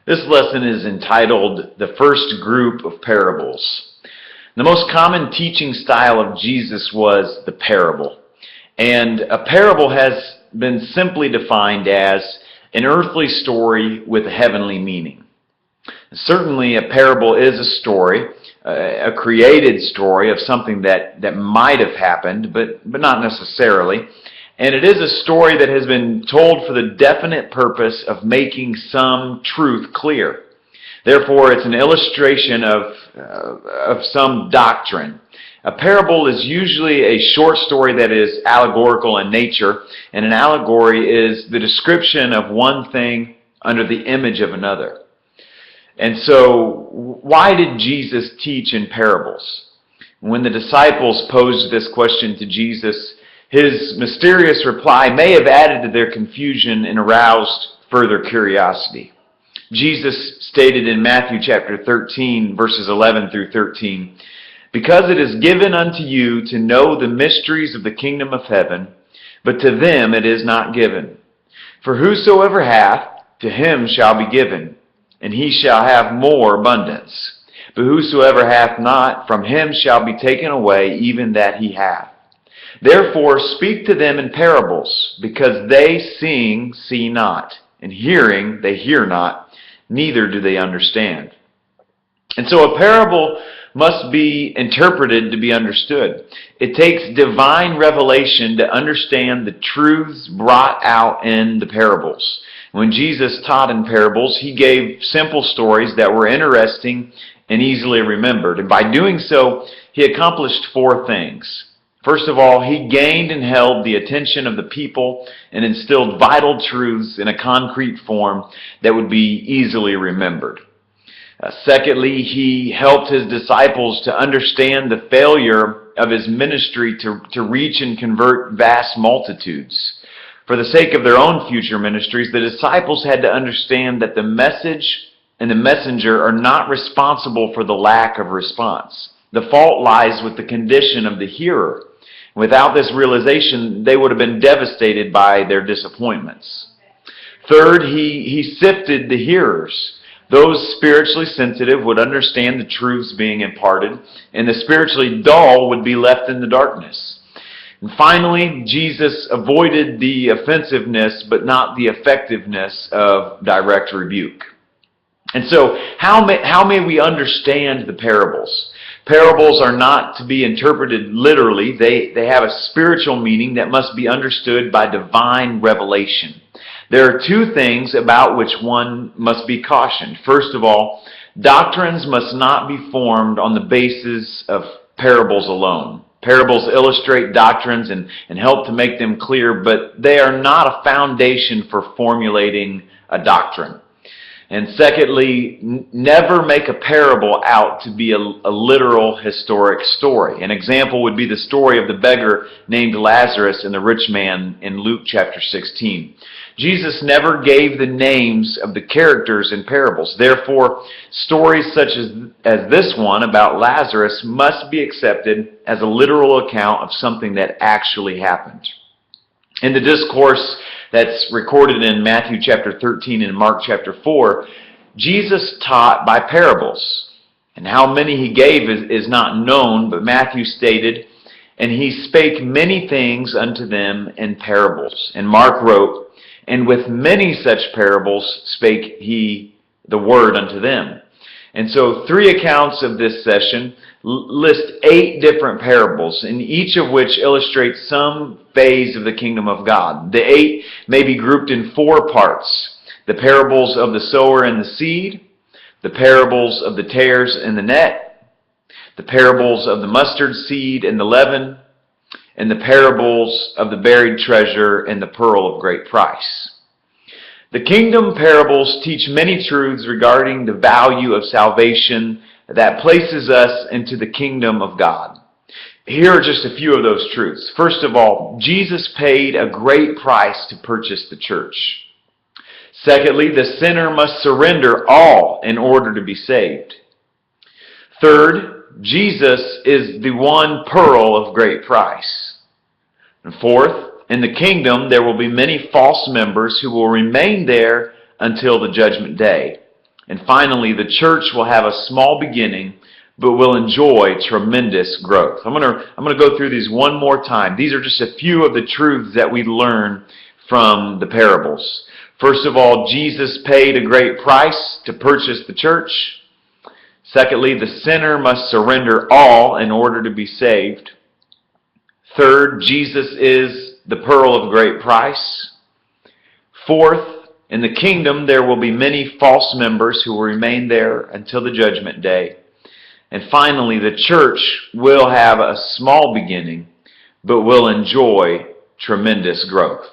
This lesson is entitled The First Group of Parables. The most common teaching style of Jesus was the parable. And a parable has been simply defined as an earthly story with a heavenly meaning. Certainly a parable is a story, a created story of something that might have happened, but not necessarily. And it is a story that has been told for the definite purpose of making some truth clear. Therefore, it's an illustration of some doctrine. A parable is usually a short story that is allegorical in nature, and an allegory is the description of one thing under the image of another. And so, why did Jesus teach in parables? When the disciples posed this question to Jesus, his mysterious reply may have added to their confusion and aroused further curiosity. Jesus stated in Matthew chapter 13, verses 11 through 13, "Because it is given unto you to know the mysteries of the kingdom of heaven, but to them it is not given. For whosoever hath, to him shall be given, and he shall have more abundance. But whosoever hath not, from him shall be taken away even that he hath. Therefore speak to them in parables, because they seeing see not, and hearing they hear not, neither do they understand." And so a parable must be interpreted to be understood. It takes divine revelation to understand the truths brought out in the parables. When Jesus taught in parables, he gave simple stories that were interesting and easily remembered. And by doing so, he accomplished four things. First of all, he gained and held the attention of the people and instilled vital truths in a concrete form that would be easily remembered. Secondly, he helped his disciples to understand the failure of his ministry to reach and convert vast multitudes. For the sake of their own future ministries, the disciples had to understand that the message and the messenger are not responsible for the lack of response. The fault lies with the condition of the hearer. Without this realization, they would have been devastated by their disappointments. Third, he sifted the hearers. Those spiritually sensitive would understand the truths being imparted, and the spiritually dull would be left in the darkness. And finally, Jesus avoided the offensiveness but not the effectiveness of direct rebuke. And so, how may we understand the parables? Parables are not to be interpreted literally. They have a spiritual meaning that must be understood by divine revelation. There are two things about which one must be cautioned. First of all, doctrines must not be formed on the basis of parables alone. Parables illustrate doctrines and help to make them clear, but they are not a foundation for formulating a doctrine. And secondly, never make a parable out to be a literal historic story. An example would be the story of the beggar named Lazarus and the rich man in Luke chapter 16. Jesus never gave the names of the characters in parables. Therefore, stories such as this one about Lazarus must be accepted as a literal account of something that actually happened. In the discourse that's recorded in Matthew chapter 13 and Mark chapter 4, Jesus taught by parables. And how many he gave is not known, but Matthew stated, "And he spake many things unto them in parables." And Mark wrote, "And with many such parables spake he the word unto them." And so 3 accounts of this session list 8 different parables, in each of which illustrates some phase of the kingdom of God. The 8 may be grouped in 4 parts: the parables of the sower and the seed, the parables of the tares and the net, the parables of the mustard seed and the leaven, and the parables of the buried treasure and the pearl of great price. The kingdom parables teach many truths regarding the value of salvation that places us into the kingdom of God. Here are just a few of those truths. First of all, Jesus paid a great price to purchase the church. Secondly, the sinner must surrender all in order to be saved. Third, Jesus is the one pearl of great price. And fourth, in the kingdom there will be many false members who will remain there until the judgment day. And finally, the church will have a small beginning, but will enjoy tremendous growth. I'm going to go through these one more time. These are just a few of the truths that we learn from the parables. First of all, Jesus paid a great price to purchase the church. Secondly, the sinner must surrender all in order to be saved. Third, Jesus is the pearl of great price. Fourth, in the kingdom there will be many false members who will remain there until the judgment day. And finally, the church will have a small beginning, but will enjoy tremendous growth.